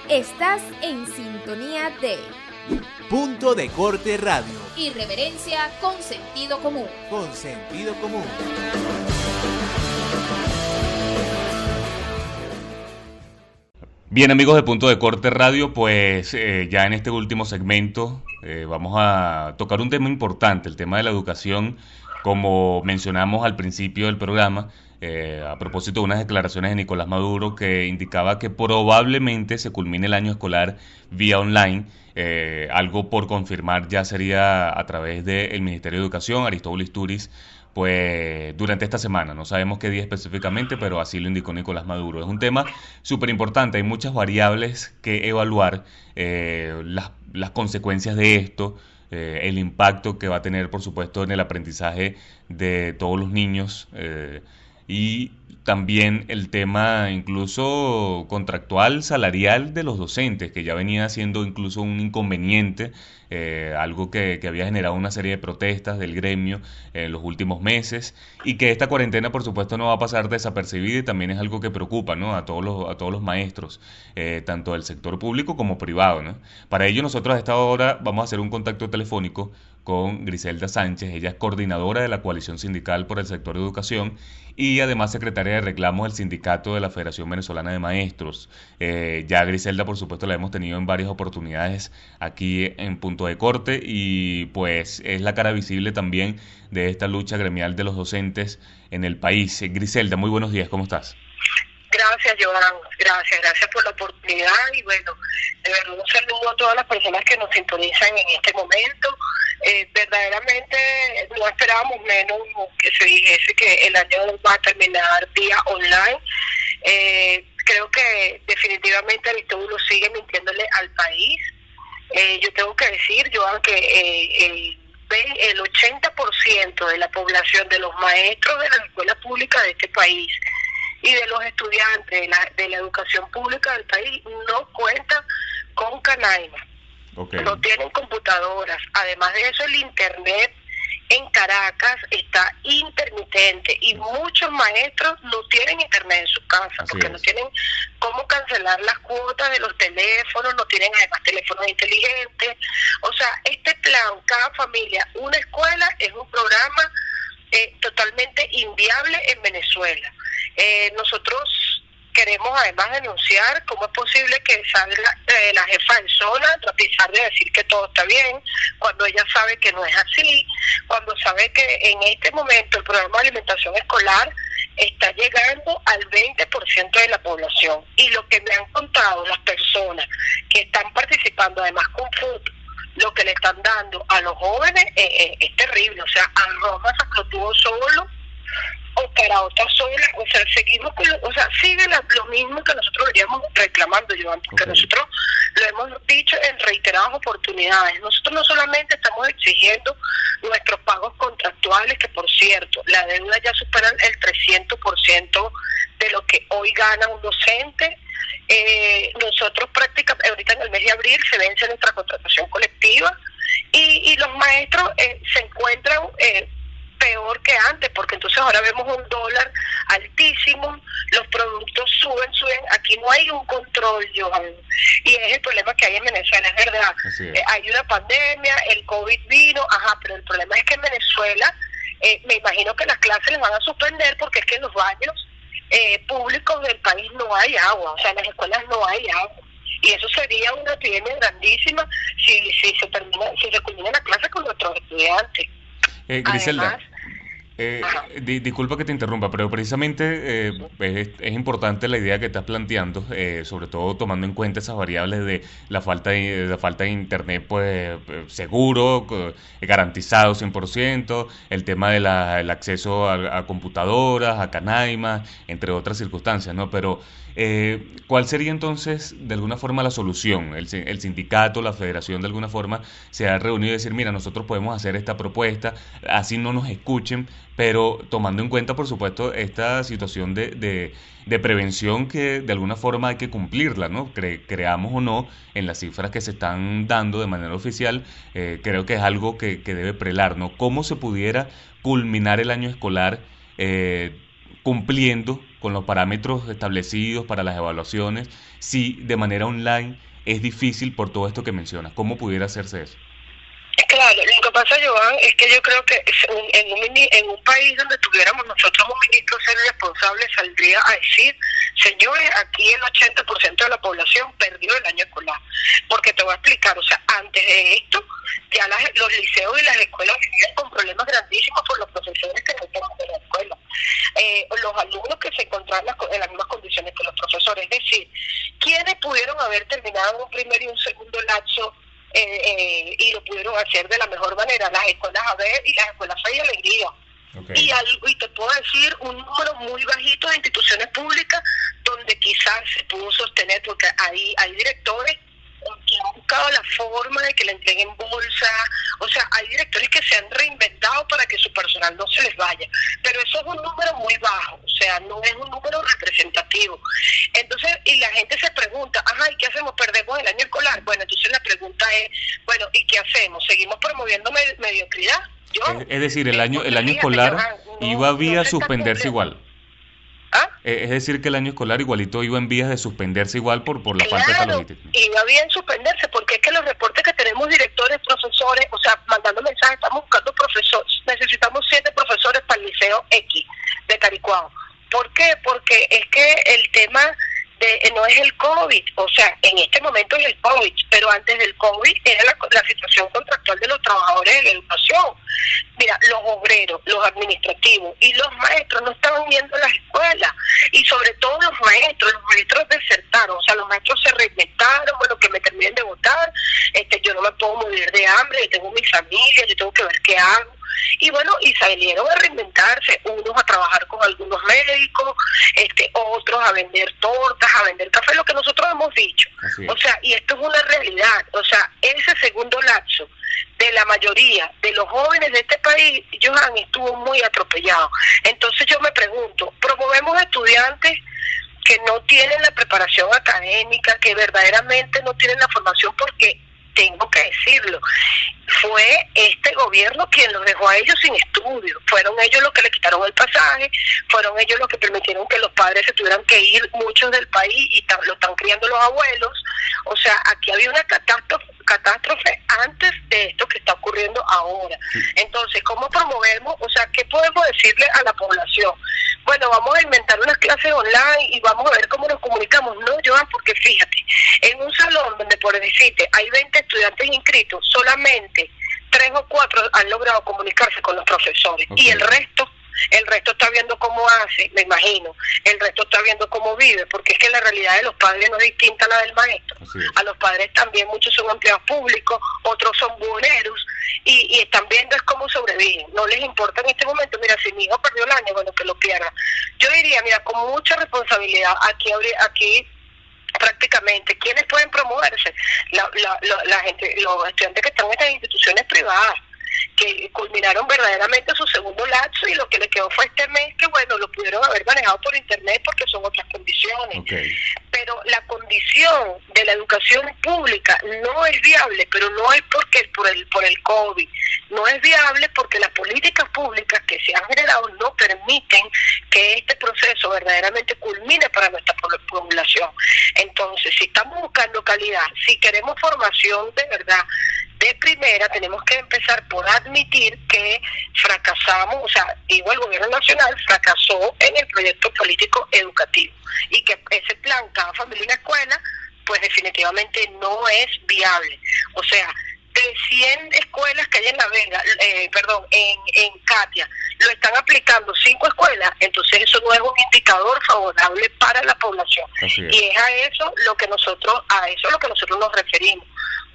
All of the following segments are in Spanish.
Estás en sintonía de Punto de Corte Radio. Irreverencia con sentido común. Con sentido común. Bien, amigos de Punto de Corte Radio, pues ya en este último segmento vamos a tocar un tema importante, el tema de la educación, como mencionamos al principio del programa, a propósito de unas declaraciones de Nicolás Maduro que indicaba que probablemente se culmine el año escolar vía online. Algo por confirmar ya sería a través del Ministerio de Educación, Aristóbulo Istúriz, pues durante esta semana, no sabemos qué día específicamente, pero así lo indicó Nicolás Maduro. Es un tema súper importante, hay muchas variables que evaluar, las consecuencias de esto, el impacto que va a tener, por supuesto, en el aprendizaje de todos los niños, y también el tema incluso contractual, salarial de los docentes, que ya venía siendo incluso un inconveniente, algo que había generado una serie de protestas del gremio en los últimos meses, y que esta cuarentena, por supuesto, no va a pasar desapercibida, y también es algo que preocupa, ¿no?, a todos los maestros, tanto del sector público como privado, ¿no? Para ello, nosotros a esta hora vamos a hacer un contacto telefónico con Griselda Sánchez. Ella es coordinadora de la Coalición Sindical por el Sector de Educación y además secretaria de reclamos del Sindicato de la Federación Venezolana de Maestros. Ya Griselda, por supuesto, la hemos tenido en varias oportunidades aquí en Punto de Corte, y pues es la cara visible también de esta lucha gremial de los docentes en el país. Griselda, muy buenos días, ¿cómo estás? Gracias, Joan, gracias por la oportunidad, y bueno, de verdad un saludo a todas las personas que nos sintonizan en este momento. Verdaderamente no esperábamos menos que se dijese que el año va a terminar vía online. Creo que definitivamente Aristóbulo sigue mintiéndole al país. Yo tengo que decir, Joan, que el 80% de la población de los maestros de la escuela pública de este país y de los estudiantes de la educación pública del país no cuentan con Canaima. Okay. No tienen computadoras. Además de eso, el internet en Caracas está intermitente y muchos maestros no tienen internet en su casa porque no tienen cómo cancelar las cuotas de los teléfonos, no tienen además teléfonos inteligentes. O sea, este plan, cada familia, una escuela, es un programa totalmente inviable en Venezuela. Nosotros queremos además denunciar cómo es posible que salga la jefa de zona a pesar de decir que todo está bien, cuando ella sabe que no es así, cuando sabe que en este momento el programa de alimentación escolar está llegando al 20% de la población. Y lo que me han contado las personas que están participando, además con fruto, lo que le están dando a los jóvenes es terrible. O sea, Roma tuvo solo, o Caraota sola, o sea, seguimos con sigue lo mismo que nosotros veníamos reclamando, Joan, porque nosotros lo hemos dicho en reiteradas oportunidades. Nosotros no solamente estamos exigiendo nuestros pagos contractuales, que por cierto, la deuda ya supera el 300% de lo que hoy gana un docente. Nosotros prácticamente, ahorita en el mes de abril se vence nuestra contratación colectiva, y los maestros se encuentran peor que antes, porque entonces ahora vemos un dólar altísimo, los productos suben, aquí no hay un control, Johan, y es el problema que hay en Venezuela, es verdad. Hay una pandemia, el COVID vino, pero el problema es que en Venezuela me imagino que las clases les van a suspender porque es que en los baños públicos del país no hay agua, o sea, en las escuelas no hay agua. Y eso sería una epidemia grandísima si se culmina la clase con nuestros estudiantes. Griselda, disculpa que te interrumpa, pero precisamente es importante la idea que estás planteando, sobre todo tomando en cuenta esas variables de la falta de internet, pues seguro, garantizado 100%, el tema de el acceso a computadoras, a Canaima, entre otras circunstancias, ¿no? Pero ¿cuál sería entonces de alguna forma la solución? El sindicato, la federación de alguna forma se ha reunido y decir, mira, nosotros podemos hacer esta propuesta, así no nos escuchen, pero tomando en cuenta, por supuesto, esta situación de prevención que de alguna forma hay que cumplirla, ¿no? Creamos o no en las cifras que se están dando de manera oficial, creo que es algo que debe prelar, ¿no? ¿Cómo se pudiera culminar el año escolar cumpliendo con los parámetros establecidos para las evaluaciones, si de manera online es difícil por todo esto que mencionas? ¿Cómo pudiera hacerse eso? Claro, lo que pasa, Joan, es que yo creo que en un país donde tuviéramos nosotros un ministro serio y responsable, saldría a decir: señores, aquí el 80% de la población perdió el año escolar. Porque te voy a explicar, o sea, antes de esto, ya los liceos y las escuelas vivían con problemas grandísimos por los profesores que no estaban en la escuela. Los alumnos que se encontraban en las mismas condiciones que los profesores. Es decir, ¿quiénes pudieron haber terminado un primer y un segundo lapso y lo pudieron hacer de la mejor manera? Las escuelas A ver y las escuelas Fe y Alegría. Okay. Y te puedo decir un número muy bajito de instituciones públicas donde quizás se pudo sostener, porque hay directores que han buscado la forma de que le entreguen bolsa. O sea, hay directores que se han reinventado para que su personal no se les vaya, pero eso es un número muy bajo, o sea, no es un número representativo. Entonces, y la gente se pregunta: ajá, ¿y qué hacemos? ¿Perdemos el año escolar? Bueno, entonces la pregunta es, bueno, ¿y qué hacemos? ¿Seguimos promoviendo mediocridad? Es decir, el año escolar iba vía suspenderse igual. ¿Ah? Es decir, que el año escolar igualito iba en vías de suspenderse igual por la falta de logística. Iba bien suspenderse, porque es que los reportes que tenemos, directores, profesores, o sea, mandando mensajes, estamos buscando profesores, necesitamos 7 profesores para el Liceo X de Caricuao. ¿Por qué? Porque es que el tema no es el COVID, o sea, en este momento es el COVID, pero antes del COVID era la situación contractual de los trabajadores de la educación. Mira, los obreros, los administrativos y los maestros no estaban viendo las escuelas, y sobre todo los maestros desertaron, o sea, los maestros se reinventaron: bueno, que me terminen de votar, yo no me puedo morir de hambre, yo tengo mi familia, yo tengo que ver qué hago. Y bueno, y salieron a reinventarse, unos a trabajar con algunos médicos, otros a vender tortas, a vender café, lo que nosotros hemos dicho. O sea, y esto es una realidad. O sea, ese segundo lapso de la mayoría de los jóvenes de este país, Johan, estuvo muy atropellado. Entonces yo me pregunto, ¿promovemos estudiantes que no tienen la preparación académica, que verdaderamente no tienen la formación? Porque tengo que decirlo, fue este gobierno quien los dejó a ellos sin estudio. Fueron ellos los que le quitaron el pasaje, fueron ellos los que permitieron que los padres se tuvieran que ir, muchos del país, y lo están criando los abuelos. O sea, aquí había una catástrofe antes de esto que está ocurriendo ahora. Entonces, ¿cómo promovemos? O sea, ¿qué podemos decirle a la población? Bueno, vamos a inventar unas clases online y vamos a ver cómo nos comunicamos. No, Joan, porque fíjate, en un salón donde, por decirte, hay 20 estudiantes inscritos, solamente 3 o 4 han logrado comunicarse con los profesores. Okay. Y el resto está viendo cómo hace, me imagino, el resto está viendo cómo vive, porque es que la realidad de los padres no es distinta a la del maestro. A los padres también, muchos son empleados públicos, otros son buhoneros, y están viendo es cómo sobreviven. No les importa en este momento. Mira, si mi hijo perdió el año, bueno, que lo pierda. Yo diría, mira, con mucha responsabilidad, aquí prácticamente, ¿quiénes pueden promoverse? La gente, los estudiantes que están en estas instituciones privadas, que culminaron verdaderamente su segundo lapso, y lo que le quedó fue este mes, que bueno, lo pudieron haber manejado por internet porque son otras condiciones. Okay. Pero la condición de la educación pública no es viable, pero no es por el COVID, no es viable porque las políticas públicas que se han generado no permiten que este proceso verdaderamente culmine para nuestra población. Entonces, si estamos buscando calidad, si queremos formación de verdad, de primera, tenemos que empezar por admitir que fracasamos, o sea, digo, el gobierno nacional fracasó en el proyecto político educativo, y que ese plan, cada familia en la escuela, pues definitivamente no es viable. O sea, de 100 escuelas que hay en La Vega, en Catia, lo están aplicando 5 escuelas, entonces eso no es un indicador favorable para la población. Y es a eso lo que nosotros nos referimos.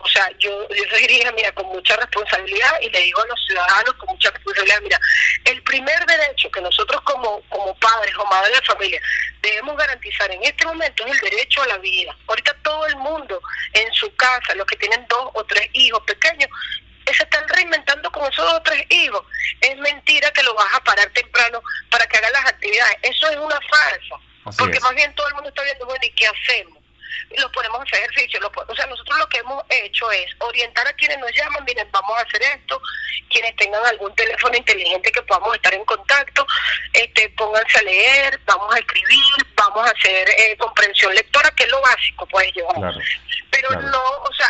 O sea, yo diría, mira, con mucha responsabilidad, y le digo a los ciudadanos con mucha responsabilidad, mira, el primer derecho que nosotros como padres o madres de familia debemos garantizar en este momento es el derecho a la vida. Ahorita todo el mundo en su casa, los que tienen 2 o 3 hijos pequeños, se están reinventando con esos 2 o 3 hijos. Es mentira que lo vas a parar temprano para que haga las actividades. Eso es una farsa. Porque más bien todo el mundo está viendo, bueno, ¿y qué hacemos? los ponemos a hacer ejercicio. O sea, nosotros lo que hemos hecho es orientar a quienes nos llaman, miren, vamos a hacer esto, quienes tengan algún teléfono inteligente que podamos estar en contacto, pónganse a leer, vamos a escribir, vamos a hacer comprensión lectora, que es lo básico, pues yo. Claro. Pero no, o sea,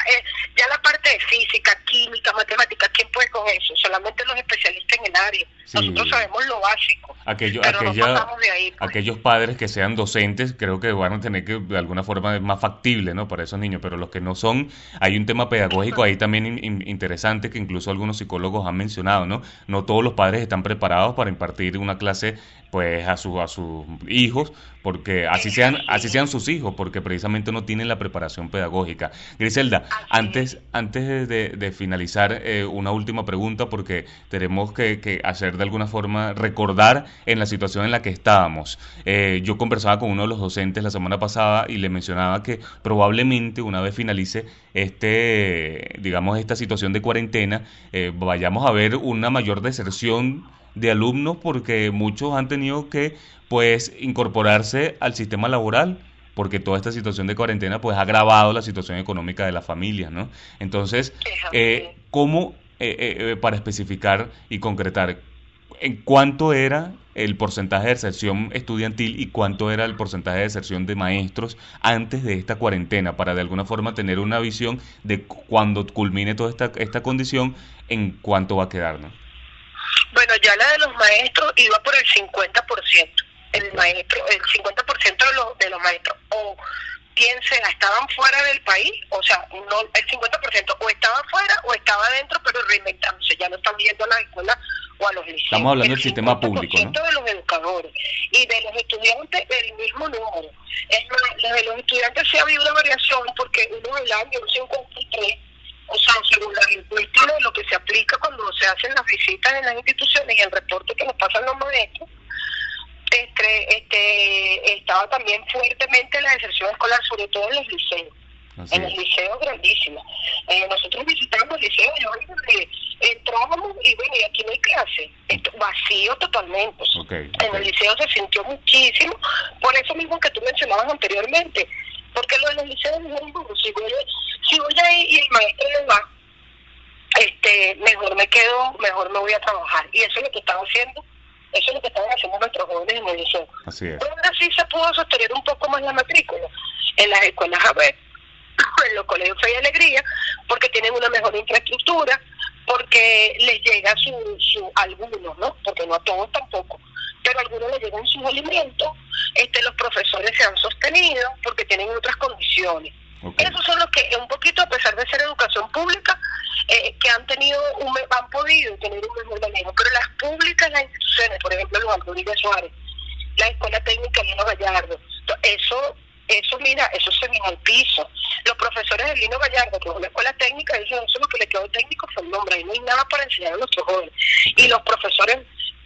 ya la parte de física, química, matemática, ¿quién puede con eso? Solamente los especialistas en el área. Sí. Nosotros sabemos lo básico, pero no pasamos de ahí. Pues. Aquellos padres que sean docentes, creo que van a tener que, de alguna forma, es más factible, ¿no? Para esos niños, pero los que no son, hay un tema pedagógico ahí también interesante que incluso algunos psicólogos han mencionado, ¿no? No todos los padres están preparados para impartir una clase pues a sus hijos, porque así sean sus hijos, porque precisamente no tienen la preparación pedagógica. Griselda, antes de finalizar, una última pregunta, porque tenemos que hacer de alguna forma recordar en la situación en la que estábamos. Yo conversaba con uno de los docentes la semana pasada y le mencionaba que probablemente una vez finalice esta situación de cuarentena, vayamos a ver una mayor deserción de alumnos, porque muchos han tenido que pues incorporarse al sistema laboral, porque toda esta situación de cuarentena pues ha agravado la situación económica de las familias, ¿no? Entonces, ¿cómo, para especificar y concretar, en cuánto era el porcentaje de deserción estudiantil y cuánto era el porcentaje de deserción de maestros antes de esta cuarentena, para de alguna forma tener una visión de cuando culmine toda esta condición, en cuánto va a quedar, ¿no? Bueno, ya la de los maestros iba por el 50%. El 50% de los maestros o bien sea estaban fuera del país, o sea, no el 50% o estaba fuera o estaba adentro, pero reinventándose, ya no están viendo a las escuelas o a los liceos. Estamos hablando del sistema público, ¿no? De los educadores y de los estudiantes el mismo número. Es más, de los estudiantes sí ha habido una variación, porque uno del año, un 53%, o sea, según la encuesta de lo que se aplica cuando se hacen las visitas en las instituciones y el reporte que nos pasan los maestros, estaba también fuertemente la deserción escolar, sobre todo en los liceos. Así en el liceo grandísima. Nosotros visitamos el liceo y entrábamos y bueno, y aquí no hay clase. Vacío totalmente. En el liceo se sintió muchísimo, por eso mismo que tú mencionabas anteriormente, porque lo de los liceos dijeron, bueno, si voy ahí y el maestro no va, mejor me quedo, mejor me voy a trabajar. Y eso es lo que están haciendo. Eso es lo que estaban haciendo nuestros jóvenes en el liceo. Así es. Pero ahora sí se pudo sostener un poco más la matrícula en las escuelas AB, en los colegios Fe y Alegría, porque tienen una mejor infraestructura, porque les llega algunos, ¿no? Porque no a todos tampoco, pero a algunos les llegan sus alimentos, los profesores se han sostenido porque tienen otras condiciones. Esos son los que, un poquito, a pesar de ser educación pública, que han podido tener un mejor manejo. Pero las públicas, las instituciones, por ejemplo, Juan Rodríguez Suárez, la Escuela Técnica Lino Gallardo, eso se vino al piso. Los profesores de Lino Gallardo, que es una escuela técnica, dicen, eso lo que le quedó técnico fue el nombre, y no hay nada para enseñar a nuestros jóvenes. Y los profesores,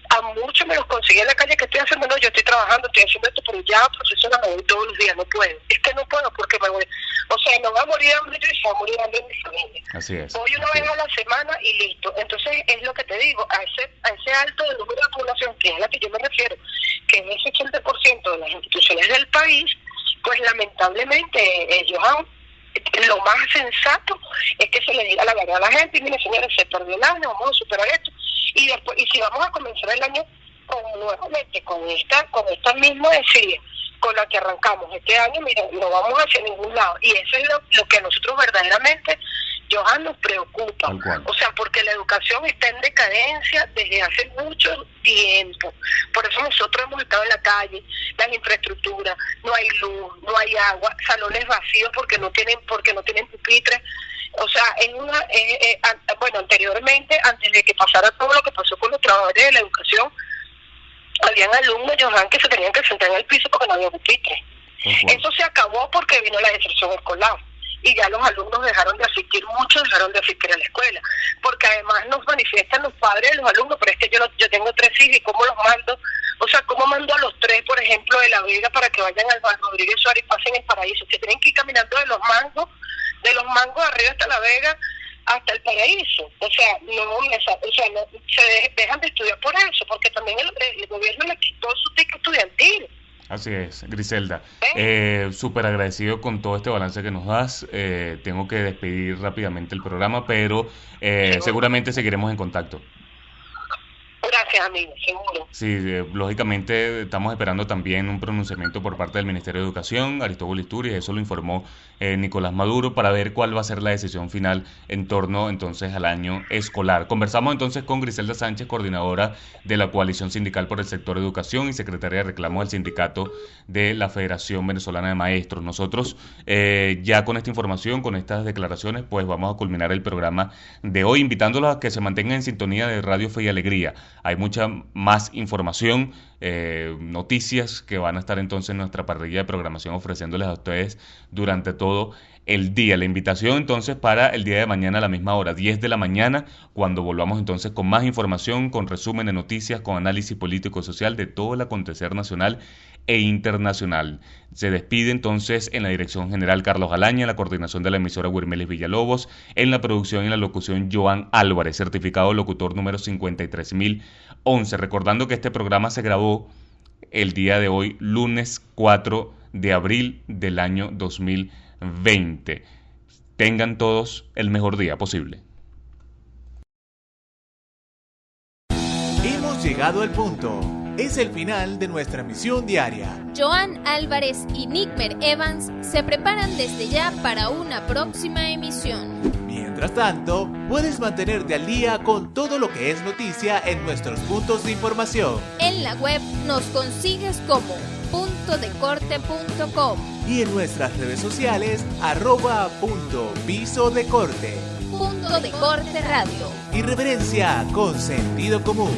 a muchos me los conseguí en la calle, que estoy haciendo, no, yo estoy trabajando, estoy haciendo esto, pero ya, profesora, me voy todos los días, no puedo. Es que no puedo porque me voy. O sea, no va a morir de hambre yo y se va a morir de hambre en mi familia. Así es. Voy una vez a la semana y listo. Entonces, es lo que te digo, a ese alto de número de población, que es a la que yo me refiero, que es ese 80% de las instituciones del país, pues lamentablemente Johan, lo más sensato es que se le diga la verdad a la gente, y mire, señores, se perdió el año, vamos a superar esto, y después, y si vamos a comenzar el año nuevamente con esta misma desidia con la que arrancamos este año, mira, no vamos hacia ningún lado, y eso es lo que a nosotros verdaderamente, Johan, nos preocupa. O sea, porque la educación está en decadencia desde hace mucho tiempo. Por eso nosotros hemos estado en la calle, las infraestructuras, no hay luz, no hay agua, salones vacíos porque no tienen pupitres. O sea, bueno, anteriormente, antes de que pasara todo lo que pasó con los trabajadores de la educación, habían alumnos, Johan, que se tenían que sentar en el piso porque no había pupitres. Eso se acabó porque vino la deserción escolar. Y ya los alumnos dejaron de asistir, muchos dejaron de asistir a la escuela, porque además nos manifiestan los padres de los alumnos, pero es que yo tengo 3 hijos, y ¿cómo los mando? O sea, ¿cómo mando a los 3, por ejemplo, de La Vega para que vayan al Juan Rodríguez Suárez y pasen el Paraíso? Se tienen que ir caminando de los mangos arriba hasta La Vega, hasta el Paraíso. O sea, no se dejan de estudiar por eso, porque también el gobierno le quitó su ticket estudiantil. Así es, Griselda. ¿Eh? Súper agradecido con todo este balance que nos das. Tengo que despedir rápidamente el programa, pero seguramente seguiremos en contacto. Gracias, amigo, seguro. Sí, lógicamente estamos esperando también un pronunciamiento por parte del Ministerio de Educación, Aristóbulo Isturiz, eso lo informó Nicolás Maduro, para ver cuál va a ser la decisión final en torno entonces al año escolar. Conversamos entonces con Griselda Sánchez, coordinadora de la Coalición Sindical por el Sector Educación y secretaria de reclamos del Sindicato de la Federación Venezolana de Maestros. Nosotros ya con esta información, con estas declaraciones, pues vamos a culminar el programa de hoy, invitándolos a que se mantengan en sintonía de Radio Fe y Alegría. Hay mucha más información, noticias que van a estar entonces en nuestra parrilla de programación ofreciéndoles a ustedes durante todo el día. La invitación entonces para el día de mañana a la misma hora, 10 de la mañana, cuando volvamos entonces con más información, con resumen de noticias, con análisis político y social de todo el acontecer nacional e internacional. Se despide entonces en la dirección general Carlos Alaña, en la coordinación de la emisora Wirmeles Villalobos, en la producción y la locución Joan Álvarez, certificado locutor número 53011. Recordando que este programa se grabó el día de hoy, lunes 4 de abril del año 2020. Tengan todos el mejor día posible. Hemos llegado al punto. Es el final de nuestra misión diaria. Joan Álvarez y Nickmer Evans se preparan desde ya para una próxima emisión. Mientras tanto, puedes mantenerte al día con todo lo que es noticia en nuestros puntos de información. En la web nos consigues como puntodecorte.com. Y en nuestras redes sociales, @puntopisodecorte. Punto de Corte Radio. Irreverencia con sentido común.